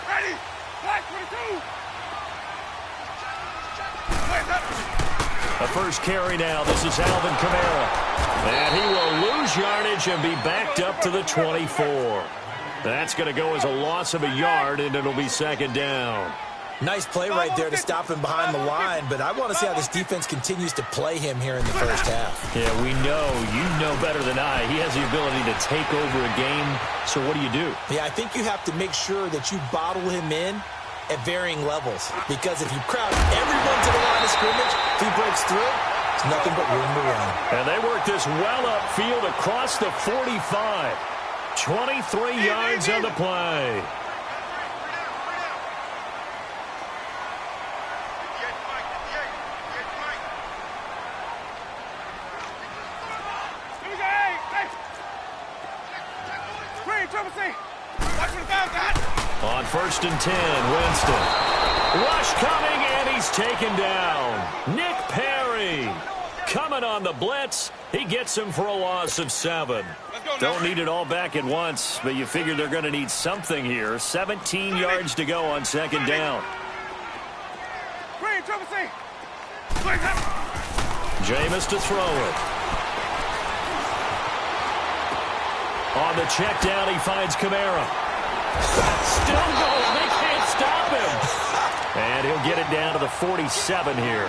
Ready. Black 22. The first carry now. This is Alvin Kamara. And he will lose yardage and be backed up to the 24. That's going to go as a loss of a yard, and it'll be second down. Nice play right there to stop him behind the line, but I want to see how this defense continues to play him here in the first half. Yeah, we know. You know better than I. He has the ability to take over a game, so what do? Yeah, I think you have to make sure that you bottle him in at varying levels, because if you crowd everyone to the line of scrimmage, if he breaks through, it's nothing but room to run. And they work this well upfield across the 45. 23 yards on the play. On 1st and 10, Winston. Rush coming, and he's taken down. Nick Perry coming on the blitz. He gets him for a loss of 7. Don't need it all back at once, but you figure they're going to need something here. 17 yards to go on second down. Jameis to throw it. On the check down, he finds Kamara. Still going. They can't stop him. And he'll get it down to the 47 here.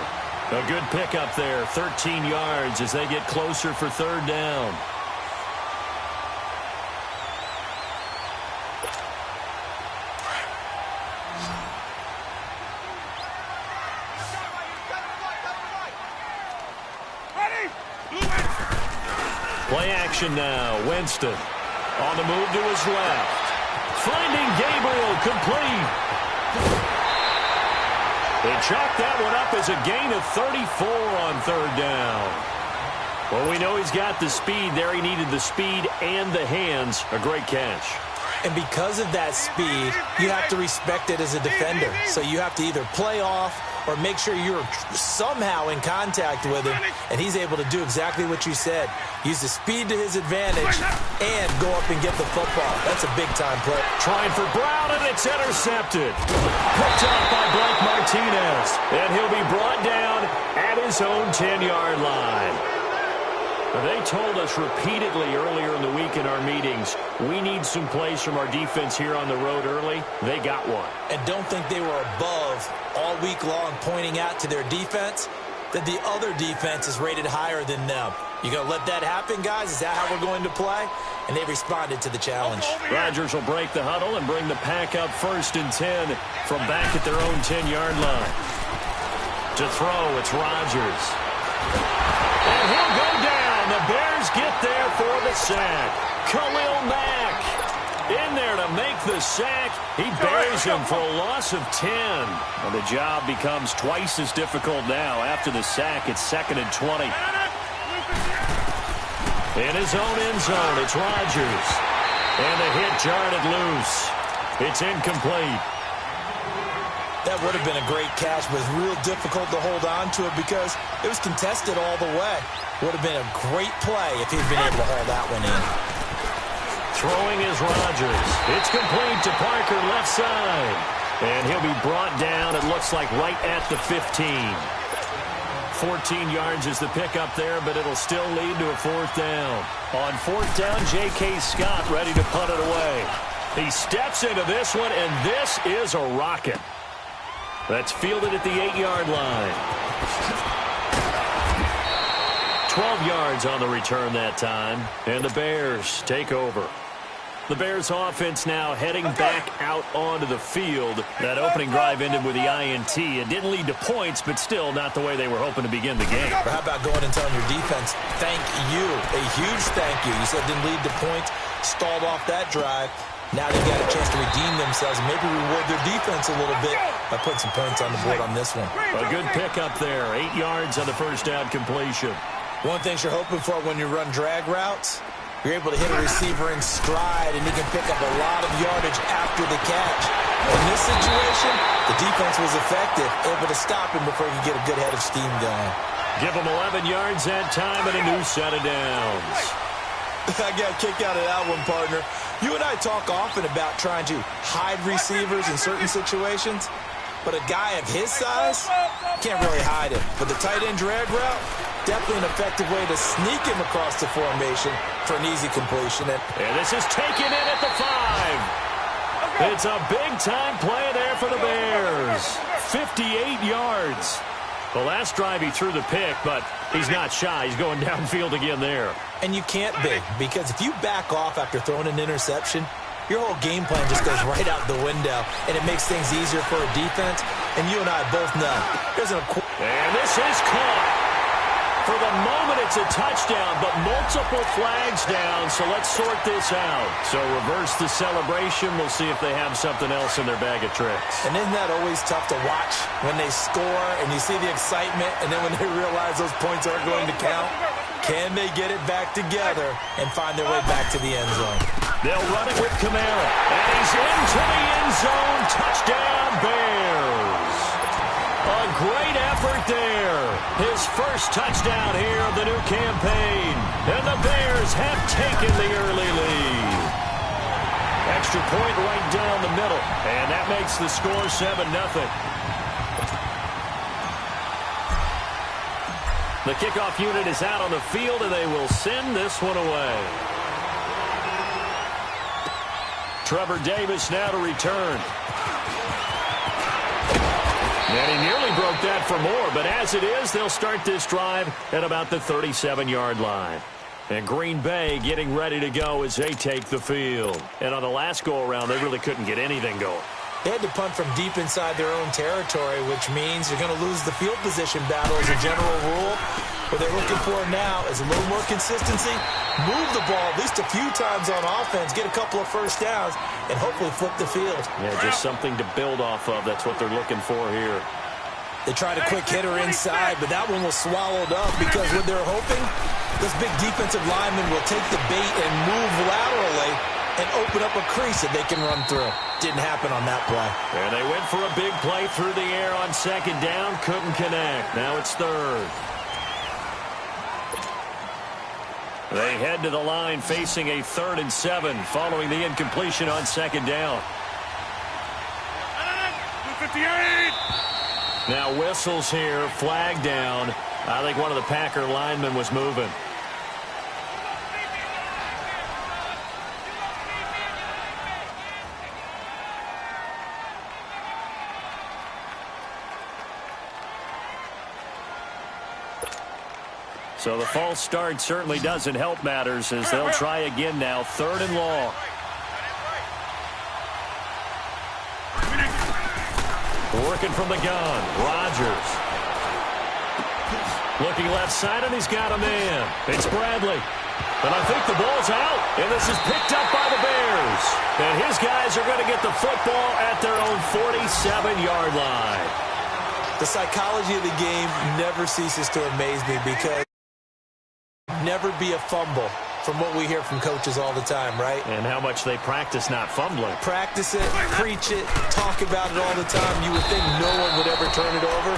A good pickup there. 13 yards as they get closer for third down. Play action now. Winston on the move to his left. Finding Gabriel, complete. They chalk that one up as a gain of 34 on third down. Well, we know he's got the speed there. He needed the speed and the hands. A great catch. And because of that speed, you have to respect it as a defender. So you have to either play off or make sure you're somehow in contact with him, and he's able to do exactly what you said. Use the speed to his advantage and go up and get the football. That's a big-time play. Trying for Brown, and it's intercepted. Picked up by Blake Martinez, and he'll be brought down at his own 10-yard line. They told us repeatedly earlier in the week in our meetings, we need some plays from our defense here on the road early. They got one. And don't think they were above all week long pointing out to their defense that the other defense is rated higher than them. You going to let that happen, guys? Is that how we're going to play? And they responded to the challenge. Rodgers will break the huddle and bring the pack up 1st and 10 from back at their own 10-yard line. To throw, it's Rodgers. And he'll go down. The Bears get there for the sack. Khalil Mack in there to make the sack. He buries him for a loss of 10. And the job becomes twice as difficult now. After the sack, it's 2nd and 20. In his own end zone, it's Rodgers. And the hit jarred it loose. It's incomplete. That would have been a great catch, but it's real difficult to hold on to it because it was contested all the way. Would have been a great play if he'd been able to haul that one in. Throwing is Rodgers. It's complete to Parker, left side. And he'll be brought down, it looks like, right at the 15. 14 yards is the pickup there, but it'll still lead to a 4th down. On 4th down, J.K. Scott ready to punt it away. He steps into this one, and this is a rocket. That's fielded at the 8-yard line. 12 yards on the return that time, and the Bears take over. The Bears offense now heading back out onto the field. That opening drive ended with the INT. It didn't lead to points, but still not the way they were hoping to begin the game. Or how about going and telling your defense, thank you, a huge thank you. You said it didn't lead to points, stalled off that drive. Now they've got a chance to redeem themselves and maybe reward their defense a little bit by putting some points on the board on this one. A good pickup there. 8 yards on the 1st down completion. One thing you're hoping for when you run drag routes, you're able to hit a receiver in stride, and he can pick up a lot of yardage after the catch. In this situation, the defense was effective, able to stop him before he could get a good head of steam going. Give him 11 yards that time and a new set of downs. I got a kick out of that one, partner. You and I talk often about trying to hide receivers in certain situations, but a guy of his size can't really hide him. But the tight end drag route, definitely an effective way to sneak him across the formation for an easy completion. And this is taken in at the 5. It's a big-time play there for the Bears. 58 yards. The last drive he threw the pick, but he's not shy. He's going downfield again there. And you can't be, because if you back off after throwing an interception, your whole game plan just goes right out the window, and it makes things easier for a defense. And you and I both know. And this is caught. For the moment, it's a touchdown, but multiple flags down, so let's sort this out. So reverse the celebration. We'll see if they have something else in their bag of tricks. And isn't that always tough to watch when they score and you see the excitement, and then when they realize those points aren't going to count? Can they get it back together and find their way back to the end zone? They'll run it with Kamara, and he's into the end zone. Touchdown, Bears. A great effort there. His first touchdown here of the new campaign. And the Bears have taken the early lead. Extra point right down the middle. And that makes the score 7-0. The kickoff unit is out on the field, and they will send this one away. Trevor Davis now to return. And he nearly broke that for more, but as it is, they'll start this drive at about the 37-yard line. And Green Bay getting ready to go as they take the field. And on the last go-around, they really couldn't get anything going. They had to punt from deep inside their own territory, which means you're going to lose the field position battle as a general rule. What they're looking for now is a little more consistency, move the ball at least a few times on offense, get a couple of first downs, and hopefully flip the field. Yeah, just something to build off of. That's what they're looking for here. They tried a quick hitter inside, but that one was swallowed up because what they're hoping, this big defensive lineman will take the bait and move laterally and open up a crease that they can run through. Didn't happen on that play. And they went for a big play through the air on second down. Couldn't connect. Now it's third. They head to the line facing a 3rd and 7 following the incompletion on second down. 58. Now whistles here, flag down. I think one of the Packer linemen was moving. So the false start certainly doesn't help matters as they'll try again now. 3rd and long. Working from the gun. Rodgers. Looking left side, and he's got a man. It's Bradley. And I think the ball's out. And this is picked up by the Bears. And his guys are going to get the football at their own 47-yard line. The psychology of the game never ceases to amaze me because never be a fumble from what we hear from coaches all the time, right? And how much they practice not fumbling. Practice it, preach it, talk about it all the time. You would think no one would ever turn it over.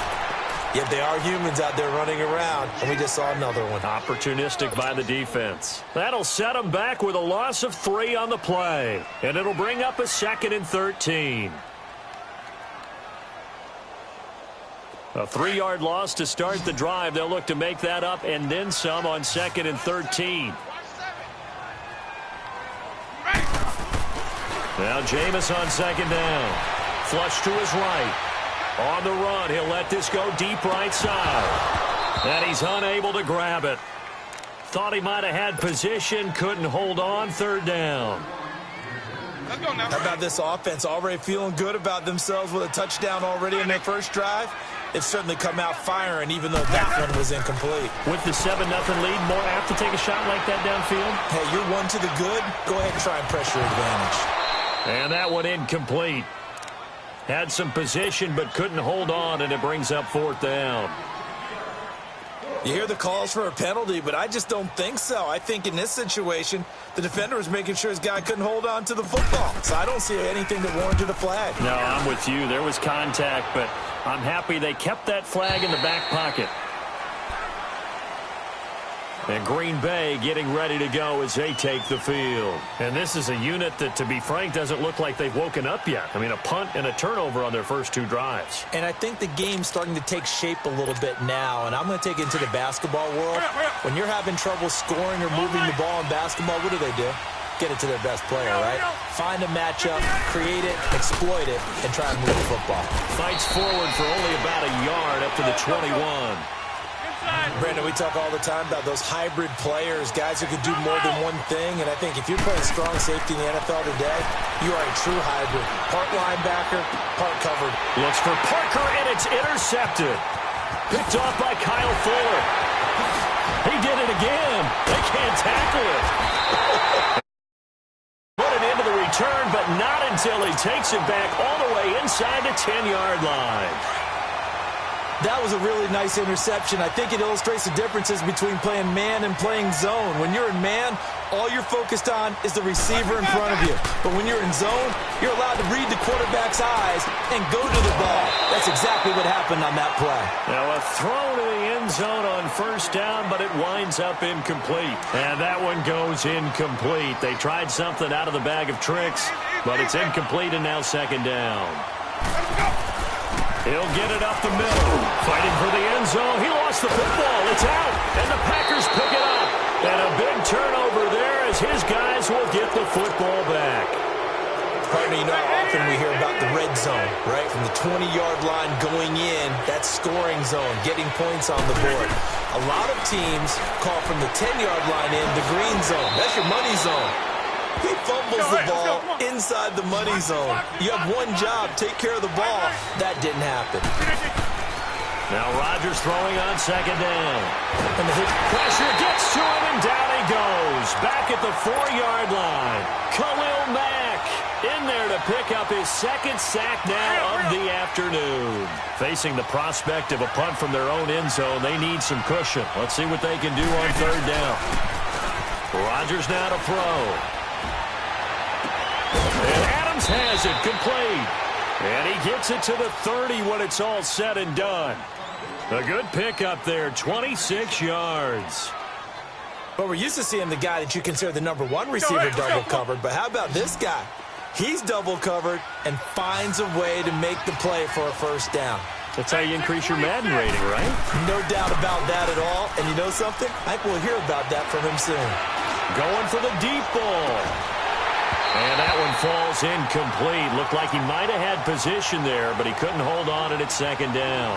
Yet they are humans out there running around, and we just saw another one. Opportunistic by the defense. That'll set them back with a loss of 3 on the play. And it'll bring up a 2nd and 13. A 3-yard loss to start the drive. They'll look to make that up and then some on 2nd and 13. Now Jameis on second down. Flush to his right. On the run, he'll let this go deep right side. And he's unable to grab it. Thought he might have had position, couldn't hold on. 3rd down. How about this offense already feeling good about themselves with a touchdown already in their first drive? They've certainly come out firing, even though that one was incomplete. With the 7-0 lead, more apt to take a shot like that downfield? Hey, you're one to the good. Go ahead and try and press your advantage. And that one incomplete. Had some position, but couldn't hold on, and it brings up 4th down. You hear the calls for a penalty, but I just don't think so. I think in this situation, the defender was making sure his guy couldn't hold on to the football. So I don't see anything that warranted a flag. No, I'm with you. There was contact, but I'm happy they kept that flag in the back pocket. And Green Bay getting ready to go as they take the field. And this is a unit that, to be frank, doesn't look like they've woken up yet. I mean, a punt and a turnover on their first 2 drives. And I think the game's starting to take shape a little bit now. And I'm going to take it into the basketball world. When you're having trouble scoring or moving the ball in basketball, what do? Get it to their best player, right? Find a matchup, create it, exploit it, and try and move the football. Fights forward for only about a yard up to the 21. Brandon, we talk all the time about those hybrid players, guys who can do more than one thing. And I think if you're playing strong safety in the NFL today, you are a true hybrid. Part linebacker, part covered. Looks for Parker, and it's intercepted. Picked off by Kyle Fuller. He did it again. They can't tackle it. Put it into the return, but not until he takes it back all the way inside the 10-yard line. That was a really nice interception. I think it illustrates the differences between playing man and playing zone. When you're in man, all you're focused on is the receiver in front of you. But when you're in zone, you're allowed to read the quarterback's eyes and go to the ball. That's exactly what happened on that play. Now a throw to the end zone on first down, but it winds up incomplete. And that one goes incomplete. They tried something out of the bag of tricks, but it's incomplete and now second down. He'll get it up the middle. Fighting for the end zone. He lost the football. It's out. And the Packers pick it up. And a big turnover there as his guys will get the football back. Partner, you know how often we hear about the red zone, right? From the 20-yard line going in, that scoring zone, getting points on the board. A lot of teams call from the 10-yard line in the green zone. That's your money zone. He fumbles the ball inside the money zone. You have one job, take care of the ball. That didn't happen. Now Rodgers throwing on second down. And the pressure gets to him, and down he goes. Back at the 4-yard line. Khalil Mack in there to pick up his second sack now of the afternoon. Facing the prospect of a punt from their own end zone, they need some cushion. Let's see what they can do on third down. Rodgers now to throw. And Adams has it complete. And he gets it to the 30 when it's all said and done. A good pickup there, 26 yards. But we're used to seeing the guy that you consider the number 1 receiver double covered. But how about this guy? He's double covered and finds a way to make the play for a first down. That's how you increase your Madden rating, right? No doubt about that at all. And you know something? I think we'll hear about that from him soon. Going for the deep ball. And that one falls incomplete. Looked like he might have had position there, but he couldn't hold on at second down.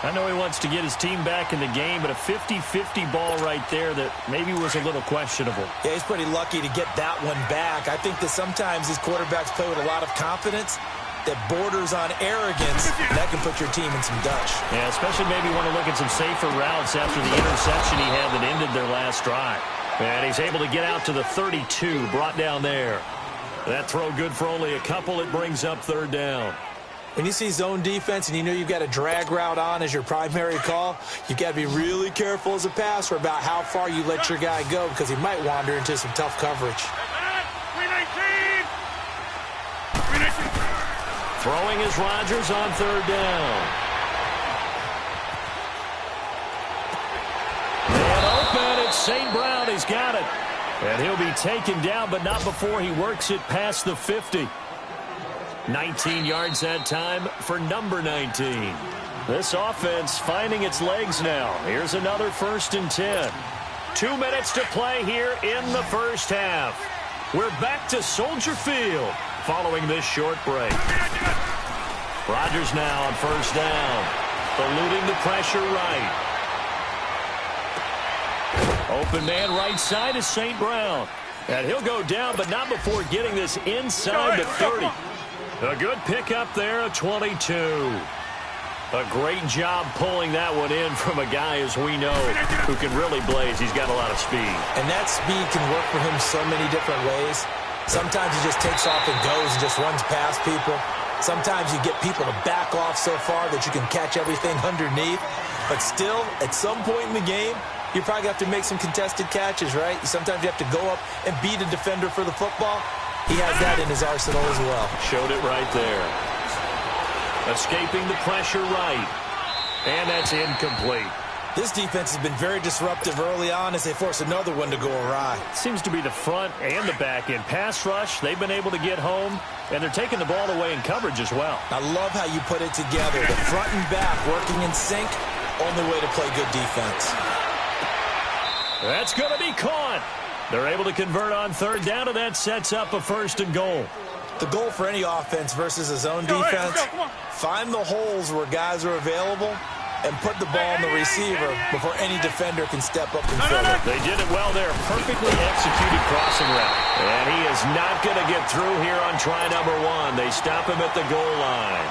I know he wants to get his team back in the game, but a 50-50 ball right there that maybe was a little questionable. Yeah, he's pretty lucky to get that one back. I think that sometimes these quarterbacks play with a lot of confidence that borders on arrogance, and that can put your team in some dutch. Yeah, especially maybe want to look at some safer routes after the interception he had that ended their last drive. And he's able to get out to the 32, brought down there. That throw good for only a couple. It brings up third down. When you see zone defense and you know you've got a drag route on as your primary call, you've got to be really careful as a passer about how far you let your guy go because he might wander into some tough coverage. Throwing is Rodgers on third down. And open, it's St. Brown. He's got it. And he'll be taken down, but not before he works it past the 50. 19 yards that time for number 19. This offense finding its legs now. Here's another 1st and 10. 2 minutes to play here in the first half. We're back to Soldier Field following this short break. Rodgers now on first down. Eluding the pressure right. Open man right side is St. Brown. And he'll go down, but not before getting this inside the 30. A good pickup there, a 22. A great job pulling that one in from a guy, as we know, who can really blaze. He's got a lot of speed. And that speed can work for him so many different ways. Sometimes he just takes off and goes and just runs past people. Sometimes you get people to back off so far that you can catch everything underneath. But still, at some point in the game, you probably have to make some contested catches, right? Sometimes you have to go up and beat a defender for the football. He has that in his arsenal as well. Showed it right there. Escaping the pressure right. And that's incomplete. This defense has been very disruptive early on as they force another one to go awry. Seems to be the front and the back end. Pass rush, they've been able to get home, and they're taking the ball away in coverage as well. I love how you put it together. The front and back working in sync, only way to play good defense. That's going to be caught. They're able to convert on third down, and that sets up a 1st and goal. The goal for any offense versus a zone defense, find the holes where guys are available and put the ball on the receiver before any defender can step up and fill it. They did it well there. Perfectly executed crossing route. And he is not going to get through here on try number 1. They stop him at the goal line.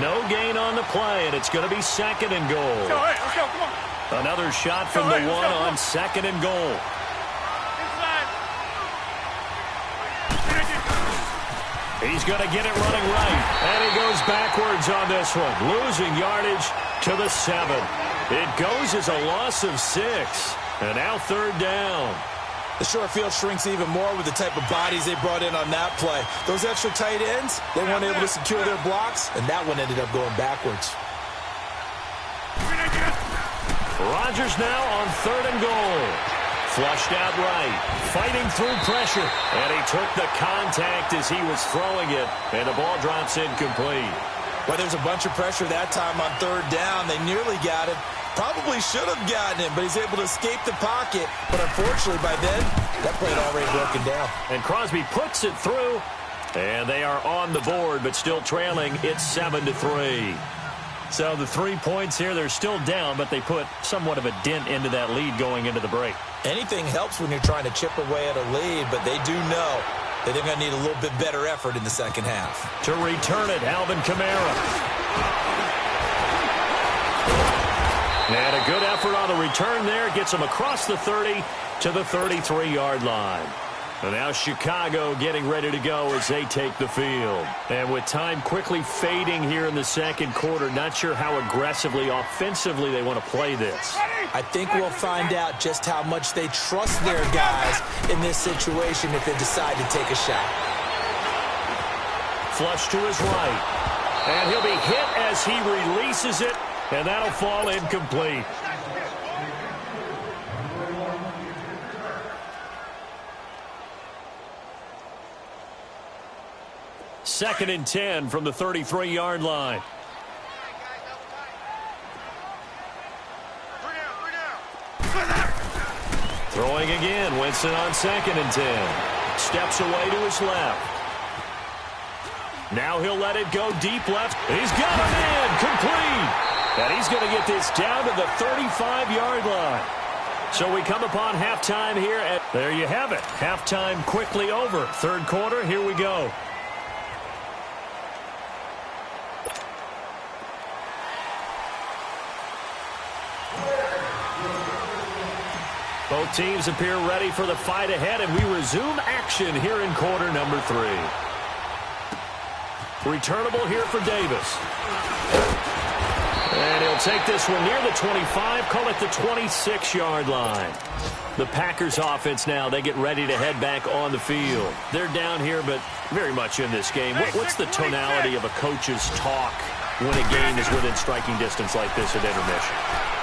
No gain on the play, and it's going to be 2nd and goal. Let's go, come on. Another shot from the 1 on 2nd and goal. He's going to get it running right. And he goes backwards on this one. Losing yardage to the 7. It goes as a loss of 6. And now 3rd down. The short field shrinks even more with the type of bodies they brought in on that play. Those extra tight ends, they weren't able to secure their blocks, and that one ended up going backwards. Rodgers now on 3rd and goal. Flushed out right, fighting through pressure, and he took the contact as he was throwing it, and the ball drops incomplete. Well, there's a bunch of pressure that time on 3rd down. They nearly got him. Probably should have gotten him, but he's able to escape the pocket. But unfortunately, by then, that play had already broken down. And Crosby puts it through, and they are on the board, but still trailing. It's 7-3. So the 3 points here, they're still down, but they put somewhat of a dent into that lead going into the break. Anything helps when you're trying to chip away at a lead, but they do know that they're going to need a little bit better effort in the second half. To return it, Alvin Kamara. And a good effort on the return there. Gets him across the 30 to the 33-yard line. And now Chicago getting ready to go as they take the field. And with time quickly fading here in the second quarter, not sure how aggressively, offensively they want to play this. I think we'll find out just how much they trust their guys in this situation if they decide to take a shot. Flush to his right. And he'll be hit as he releases it, and that'll fall incomplete. Second and 10 from the 33-yard line. Throwing again. Winston on 2nd and 10. Steps away to his left. Now he'll let it go deep left. He's got him in. Complete. And he's going to get this down to the 35-yard line. So we come upon halftime here. There you have it. Halftime quickly over. Third quarter, here we go. Both teams appear ready for the fight ahead, and we resume action here in quarter number 3. Returnable here for Davis. And he'll take this one near the 25, call it the 26-yard line. The Packers offense now, they get ready to head back on the field. They're down here, but very much in this game. What's the tonality of a coach's talk when a game is within striking distance like this at intermission?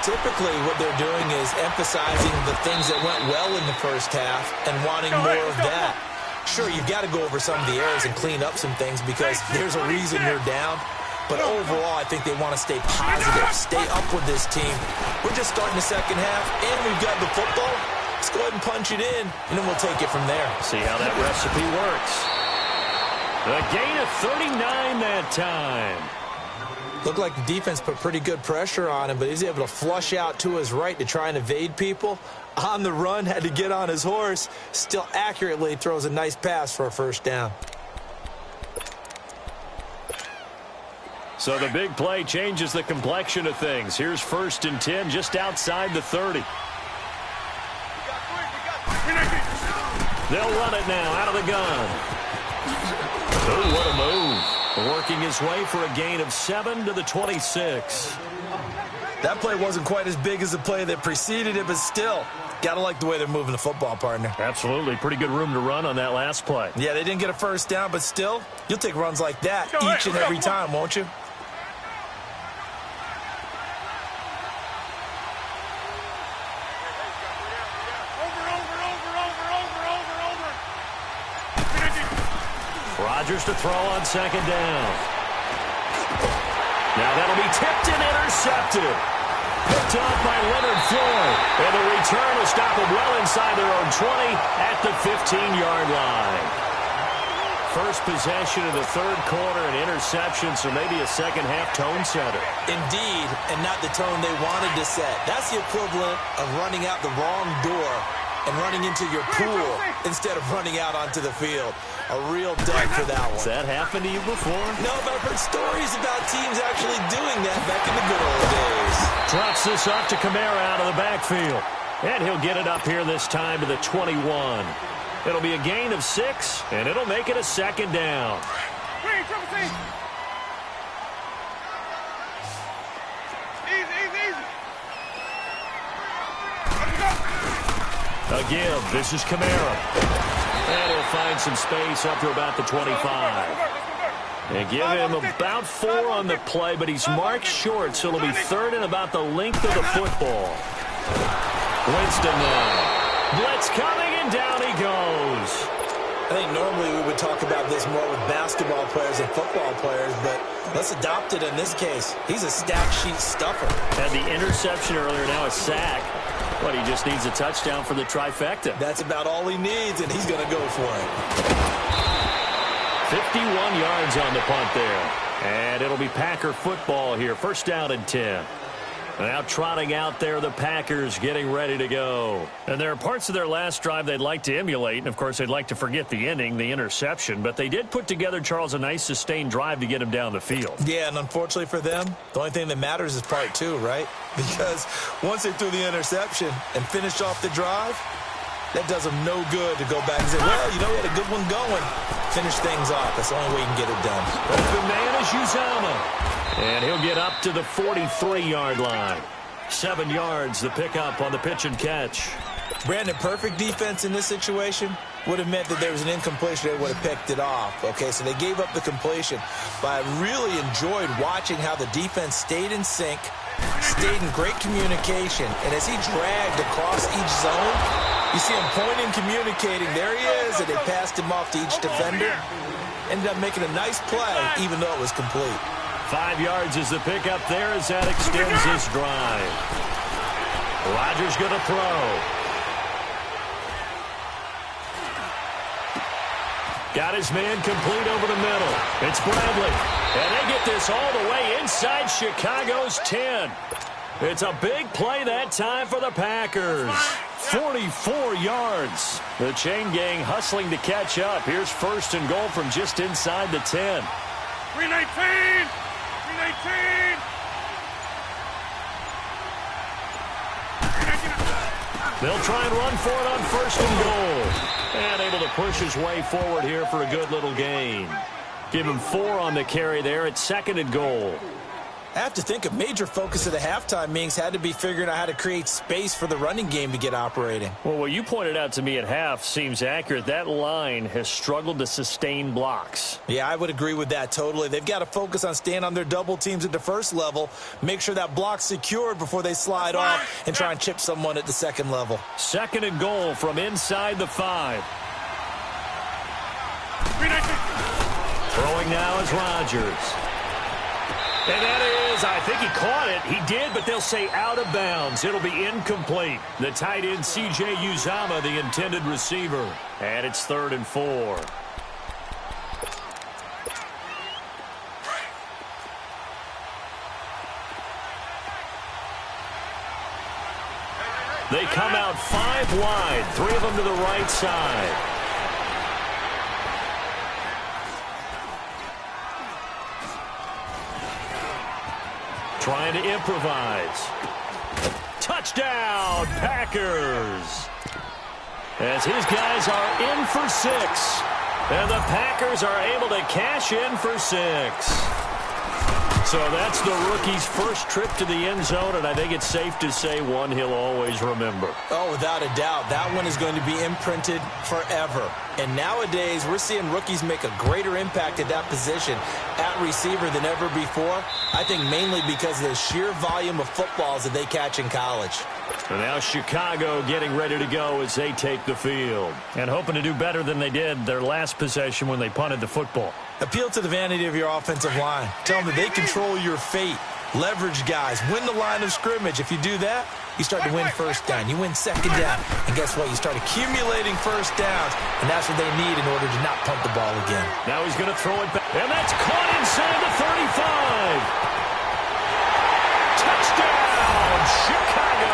Typically, what they're doing is emphasizing the things that went well in the first half and wanting more of that. Sure, you've got to go over some of the errors and clean up some things because there's a reason you're down. But overall, I think they want to stay positive, stay up with this team. We're just starting the second half, and we've got the football. Let's go ahead and punch it in, and then we'll take it from there. See how that recipe works. A gain of 39 that time. Looked like the defense put pretty good pressure on him, but he's able to flush out to his right to try and evade people. On the run, had to get on his horse. Still accurately throws a nice pass for a first down. So the big play changes the complexion of things. Here's 1st and 10 just outside the 30. They'll run it now out of the gun. Oh, what a move. Working his way for a gain of 7 to the 26. That play wasn't quite as big as the play that preceded it, but still, got to like the way they're moving the football, partner. Absolutely. Pretty good room to run on that last play. Yeah, they didn't get a first down, but still, you'll take runs like that each and every time, won't you? Rodgers to throw on second down. Now that'll be tipped and intercepted. Picked off by Leonard Floyd. And the return will stop them well inside their own 20 at the 15-yard line. First possession of the third quarter, an interception, so maybe a second-half tone setter. Indeed, and not the tone they wanted to set. That's the equivalent of running out the wrong door and running into your pool instead of running out onto the field. A real dud for that one. Has that happened to you before? No, but I've heard stories about teams actually doing that back in the good old days. Drops this off to Kamara out of the backfield. And he'll get it up here this time to the 21. It'll be a gain of 6, and it'll make it a second down. A give. This is Kamara. And he'll find some space up to about the 25. And give him about 4 on the play, but he's marked short, so it'll be third and about the length of the football. Winston now. Blitz coming, and down he goes. I think normally we would talk about this more with basketball players and football players, but let's adopt it in this case. He's a stat sheet stuffer. Had the interception earlier, now a sack. But he just needs a touchdown for the trifecta. That's about all he needs, and he's going to go for it. 51 yards on the punt there. And it'll be Packer football here. First down and 10. Now trotting out there, the Packers getting ready to go. And there are parts of their last drive they'd like to emulate. And, of course, they'd like to forget the ending, the interception. But they did put together, Charles, a nice sustained drive to get him down the field. Yeah, and unfortunately for them, the only thing that matters is part 2, right? Because once they threw the interception and finished off the drive, that does them no good to go back and say, well, you know, we had a good one going. Finish things off. That's the only way you can get it done. Open man is Uzomah. And he'll get up to the 43-yard line. 7 yards, the pickup on the pitch and catch. Brandon, perfect defense in this situation would have meant that there was an incompletion. They would have picked it off. Okay, so they gave up the completion. But I really enjoyed watching how the defense stayed in sync, stayed in great communication. And as he dragged across each zone, you see him pointing, communicating. There he is, and they passed him off to each defender. Ended up making a nice play, even though it was complete. 5 yards is the pickup there as that extends this drive. Rodgers going to throw. Got his man complete over the middle. It's Bradley. And they get this all the way inside Chicago's 10. It's a big play that time for the Packers. 44 yards. The chain gang hustling to catch up. Here's first and goal from just inside the 10. 319! 319! They'll try and run for it on first and goal. And able to push his way forward here for a good little gain. Give him 4 on the carry there at second and goal. I have to think a major focus of the halftime meetings had to be figuring out how to create space for the running game to get operating. Well, what you pointed out to me at half seems accurate. That line has struggled to sustain blocks. Yeah, I would agree with that totally. They've got to focus on staying on their double teams at the first level, make sure that block's secured before they slide off and try and chip someone at the second level. Second and goal from inside the 5. Throwing now is Rodgers. And that is, I think he caught it. He did, but they'll say out of bounds. It'll be incomplete. The tight end, C.J. Uzomah, the intended receiver. And it's 3rd and 4. They come out 5 wide, 3 of them to the right side. Trying to improvise. Touchdown, Packers. As his guys are in for 6. And the Packers are able to cash in for 6. So that's the rookie's first trip to the end zone, and I think it's safe to say one he'll always remember. Oh, without a doubt. That one is going to be imprinted forever. And nowadays, we're seeing rookies make a greater impact at that position at receiver than ever before. I think mainly because of the sheer volume of footballs that they catch in college. And now Chicago getting ready to go as they take the field. And hoping to do better than they did their last possession when they punted the football. Appeal to the vanity of your offensive line. Tell them that they control your fate. Leverage guys. Win the line of scrimmage. If you do that, you start to win first down. You win second down. And guess what? You start accumulating first downs. And that's what they need in order to not punt the ball again. Now he's going to throw it back. And that's caught inside the 35. Touchdown, Chicago.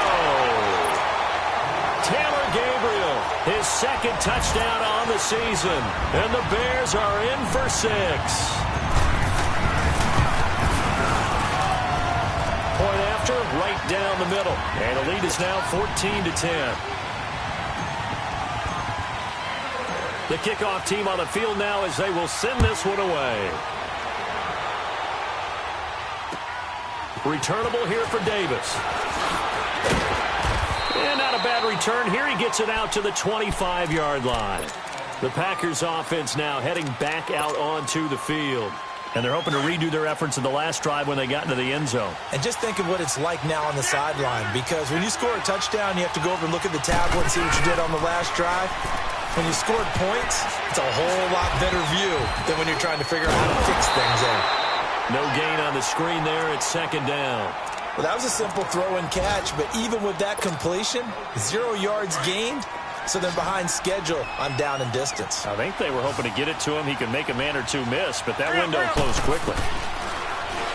Taylor Gabriel, his second touchdown on the season. And the Bears are in for 6. Point after, right down the middle. And the lead is now 14-10. The kickoff team on the field now as they will send this one away. Returnable here for Davis. And not a bad return here. He gets it out to the 25-yard line. The Packers offense now heading back out onto the field. And they're hoping to redo their efforts in the last drive when they got into the end zone. And just think of what it's like now on the sideline, because when you score a touchdown, you have to go over and look at the tablet and see what you did on the last drive. When you scored points, it's a whole lot better view than when you're trying to figure out how to fix things there. No gain on the screen there. It's second down. Well, that was a simple throw and catch, but even with that completion, 0 yards gained. So they're behind schedule on down and distance. I think they were hoping to get it to him. He could make a man or two miss, but that window closed quickly.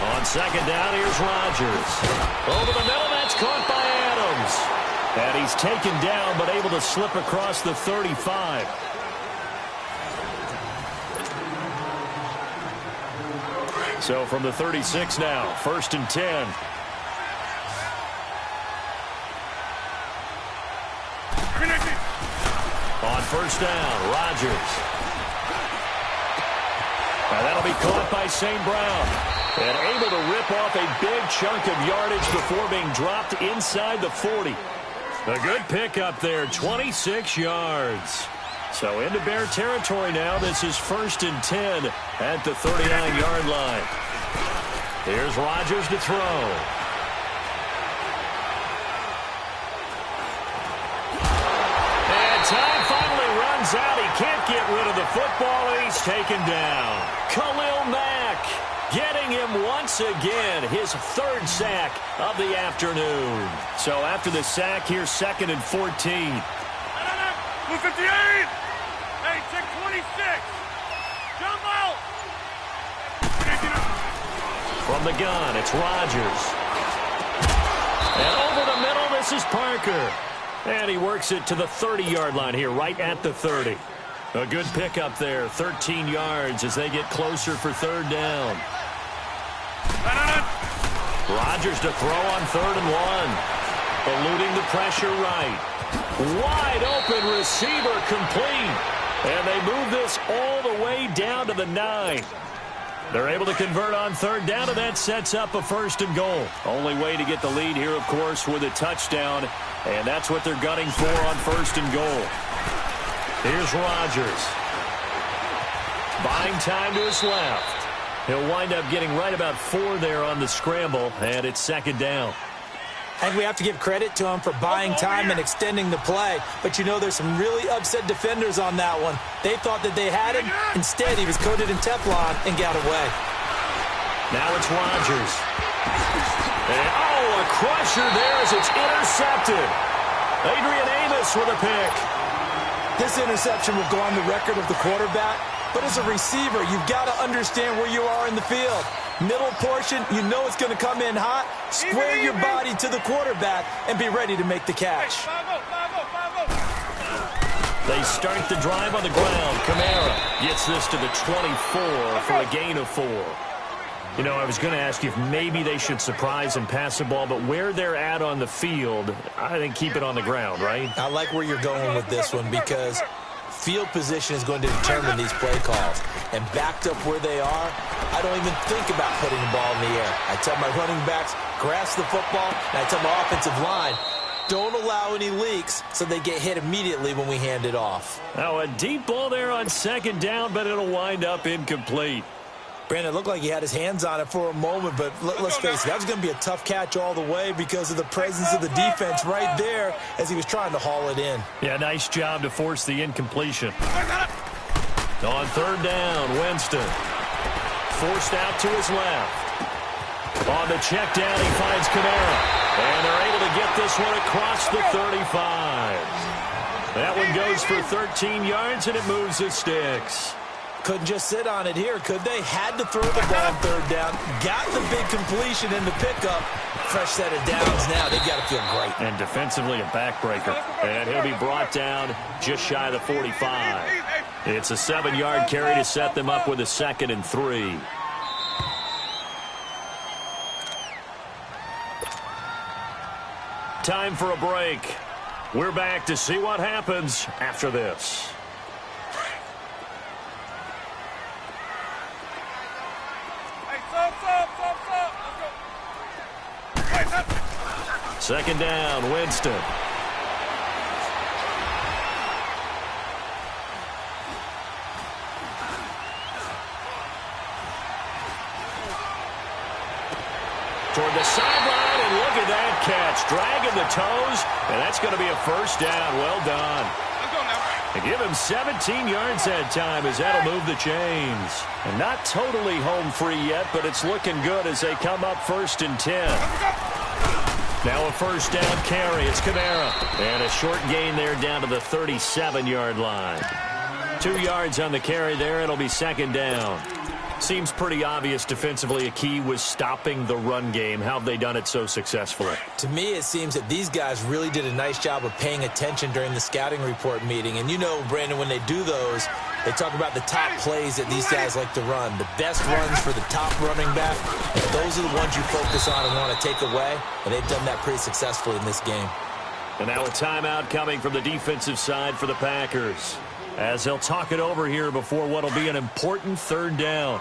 On second down, here's Rodgers. Over the middle, that's caught by Adams. And he's taken down, but able to slip across the 35. So from the 36 now, 1st and 10. On first down, Rodgers. And that'll be caught by St. Brown. And able to rip off a big chunk of yardage before being dropped inside the 40. A good pickup there, 26 yards. So into Bear territory now. This is 1st and 10 at the 39-yard line. Here's Rodgers to throw. Time finally runs out. He can't get rid of the football, and he's taken down. Khalil Mack getting him once again, his 3rd sack of the afternoon. So after the sack, here's 2nd and 14. Blue 58. Hey, check 26. Jump out. From the gun, it's Rodgers. And over the middle, this is Parker. And he works it to the 30-yard line here, right at the 30. A good pickup there, 13 yards as they get closer for 3rd down. Rodgers to throw on 3rd and 1. Eluding the pressure right. Wide open receiver complete. And they move this all the way down to the 9. They're able to convert on 3rd down, and that sets up a 1st and goal. Only way to get the lead here, of course, with a touchdown. And that's what they're gunning for on 1st and goal. Here's Rodgers. Buying time to his left. He'll wind up getting right about 4 there on the scramble, and it's 2nd down. I think we have to give credit to him for buying time and extending the play. But, you know, there's some really upset defenders on that one. They thought that they had him. Instead, he was coated in Teflon and got away. Now it's Rodgers. And, a crusher there as it's intercepted. Adrian Amos with a pick. This interception will go on the record of the quarterback. But as a receiver, you've got to understand where you are in the field. Middle portion, you know it's going to come in hot. Square your body to the quarterback and be ready to make the catch. They start the drive on the ground. Kamara gets this to the 24 for a gain of 4. You know, I was going to ask you if maybe they should surprise and pass the ball, but where they're at on the field, I think keep it on the ground, right? I like where you're going with this one because field position is going to determine these play calls. And backed up where they are, I don't even think about putting the ball in the air. I tell my running backs, grasp the football, and I tell my offensive line, Don't allow any leaks so they get hit immediately when we hand it off. Now a deep ball there on second down, but it'll wind up incomplete. Brandon, it looked like he had his hands on it for a moment, but let's face it, that was going to be a tough catch all the way because of the presence of the defense right there as he was trying to haul it in. Yeah, nice job to force the incompletion. On third down, Winston. Forced out to his left. On the check down, he finds Kamara. And they're able to get this one across the 35. That one goes for 13 yards, and it moves the sticks. Couldn't just sit on it here, could they? Had to throw the ball on third down. Got the big completion in the pickup. Fresh set of downs now. They got to feel great. And defensively, a backbreaker. And he'll be brought down just shy of the 45. It's a 7-yard carry to set them up with a 2nd and 3. Time for a break. We're back to see what happens after this. Second down, Winston. Toward the sideline, and look at that catch. Dragging the toes, and that's going to be a first down. Well done. They give him 17 yards that time as that'll move the chains. And not totally home free yet, but it's looking good as they come up 1st and 10. Now a first down carry. It's Kamara. And a short gain there down to the 37-yard line. 2 yards on the carry there. It'll be 2nd down. Seems pretty obvious defensively a key was stopping the run game. How have they done it so successfully? To me, it seems that these guys really did a nice job of paying attention during the scouting report meeting. And you know, Brandon, when they do those, they talk about the top plays that these guys like to run. The best runs for the top running back. And those are the ones you focus on and want to take away. And they've done that pretty successfully in this game. And now a timeout coming from the defensive side for the Packers, as they'll talk it over here before what will be an important 3rd down.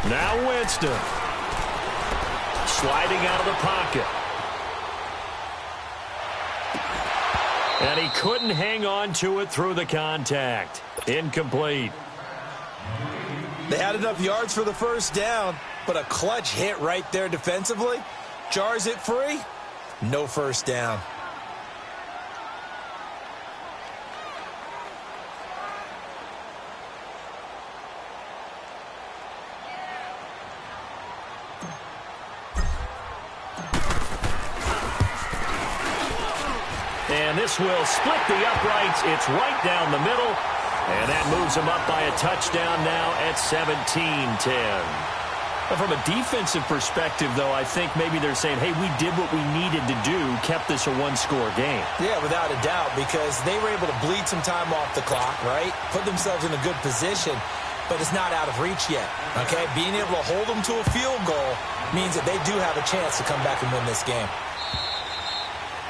Now Winston. Sliding out of the pocket. And he couldn't hang on to it through the contact. Incomplete. They had enough yards for the first down, but a clutch hit right there defensively. Jars it free. No first down. And this will split the uprights. It's right down the middle. And that moves them up by a touchdown now at 17-10. From a defensive perspective, though, I think maybe they're saying, hey, we did what we needed to do, kept this a one-score game. Yeah, without a doubt, because they were able to bleed some time off the clock, right? Put themselves in a good position, but it's not out of reach yet, okay? Being able to hold them to a field goal means that they do have a chance to come back and win this game.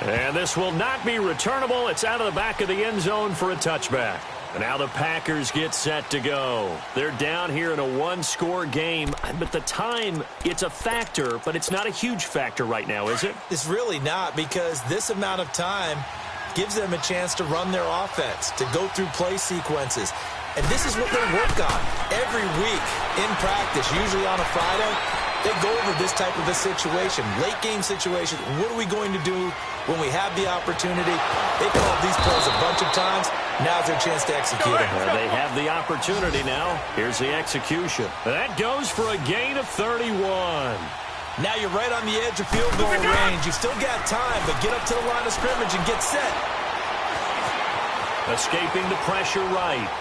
And this will not be returnable. It's out of the back of the end zone for a touchback. And now the Packers get set to go. They're down here in a one-score game. But the time, it's a factor, but it's not a huge factor right now, is it? It's really not, because this amount of time gives them a chance to run their offense, to go through play sequences. And this is what they work on every week in practice, usually on a Friday. They go over this type of a situation, late game situation. What are we going to do when we have the opportunity? They've called these plays a bunch of times. Now's their chance to execute them. Well, they have the opportunity now. Here's the execution. That goes for a gain of 31. Now you're right on the edge of field goal range. You've still got time, but get up to the line of scrimmage and get set. Escaping the pressure right.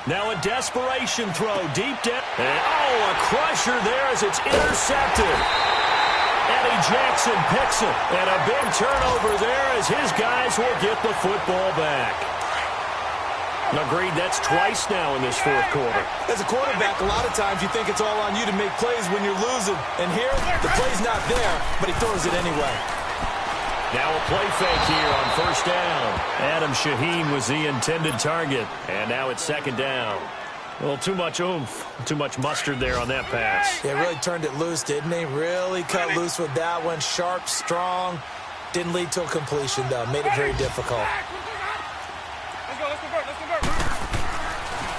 Now a desperation throw deep down. And, a crusher there as it's intercepted. Eddie Jackson picks it. And a big turnover there as his guys will get the football back. Agreed, that's twice now in this fourth quarter. As a quarterback, a lot of times you think it's all on you to make plays when you're losing. And here, the play's not there, but he throws it anyway. Now a play fake here on first down. Adam Shaheen was the intended target. And now it's second down. Well, too much oomph, too much mustard there on that pass. Yeah, really turned it loose, didn't he? Really cut loose with that one. Sharp, strong. Didn't lead to a completion, though. Made it very difficult.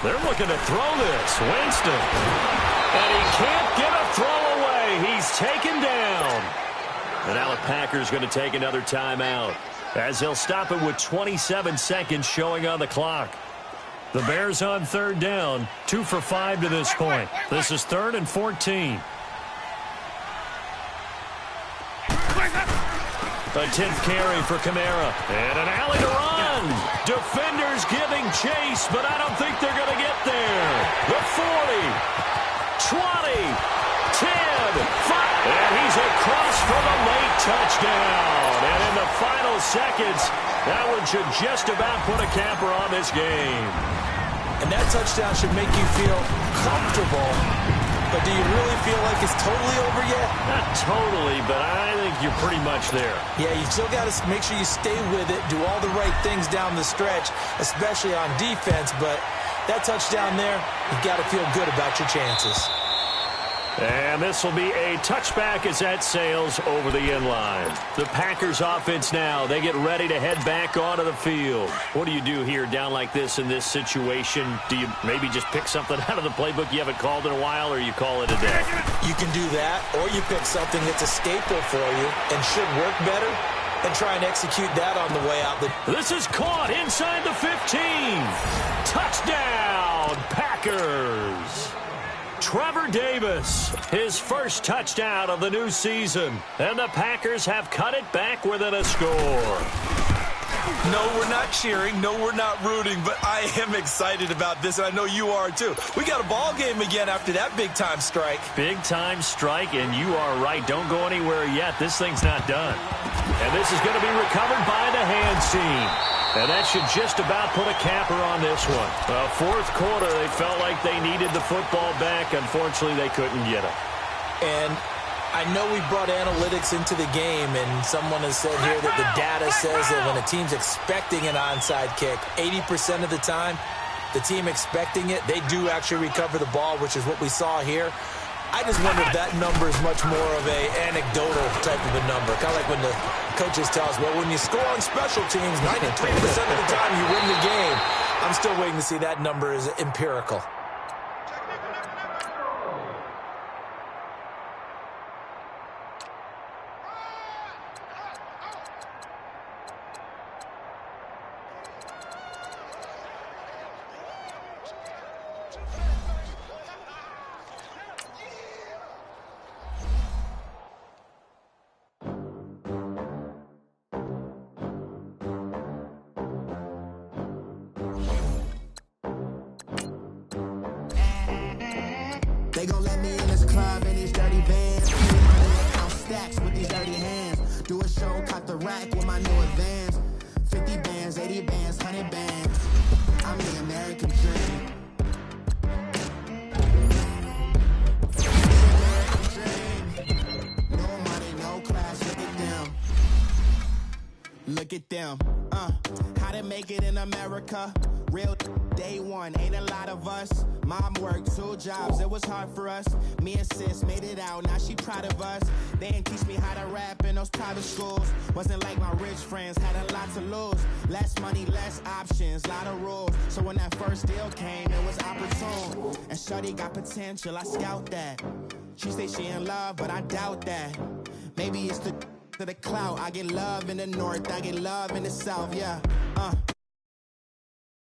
They're looking to throw this. Winston. And he can't get a throw away. He's taken down. And now the Packers going to take another timeout as they'll stop it with 27 seconds showing on the clock. The Bears on third down, 2 for 5 to this point. This is 3rd and 14. A 10th carry for Kamara. And an alley to run. Defenders giving chase, but I don't think they're going to get there. The 40, 20, 10, 5. And he's across for the late touchdown. And in the final seconds, that one should just about put a capper on this game. And that touchdown should make you feel comfortable. But do you really feel like it's totally over yet? Not totally, but I think you're pretty much there. Yeah, you still got to make sure you stay with it, do all the right things down the stretch, especially on defense. But that touchdown there, you got to feel good about your chances. And this will be a touchback as that sails over the end line. The Packers offense now, they get ready to head back onto the field. What do you do here down like this in this situation? Do you maybe just pick something out of the playbook you haven't called in a while, or you call it a day? You can do that, or you pick something that's a staple for you and should work better and try and execute that on the way out. This is caught inside the 15. Touchdown, Packers. Trevor Davis, his first touchdown of the new season. And the Packers have cut it back within a score. No, we're not cheering. No, we're not rooting. But I am excited about this, and I know you are too. We got a ball game again after that big-time strike. Big-time strike, and you are right. Don't go anywhere yet. This thing's not done. And this is going to be recovered by the hands team. And that should just about put a capper on this one. Well, fourth quarter, they felt like they needed the football back. Unfortunately, they couldn't get it. And I know we brought analytics into the game, and someone has said here that the data says that when a team's expecting an onside kick, 80% of the time, the team expecting it, they do actually recover the ball, which is what we saw here. I just wonder if that number is much more of a anecdotal type of a number. Kind of like when the coaches tell us, well, when you score on special teams, 93% of the time you win the game. I'm still waiting to see that number is empirical. They gon' let me in this club in these dirty vans. Count stacks with these dirty hands. Do a show, cop the rack with my new advance. 50 bands, 80 bands, 100 bands. I'm the American dream. No money, no class, look at them. Look at them. How to make it in America. Real day one, ain't a lot of us. Mom worked 2 jobs, it was hard for us. Me and sis made it out, now she proud of us. They didn't teach me how to rap in those private schools. Wasn't like my rich friends, had a lot to lose. Less money, less options, lot of rules. So when that first deal came, it was opportune. And shorty got potential, I scout that. She say she in love, but I doubt that. Maybe it's the clout. I get love in the north, I get love in the south, yeah.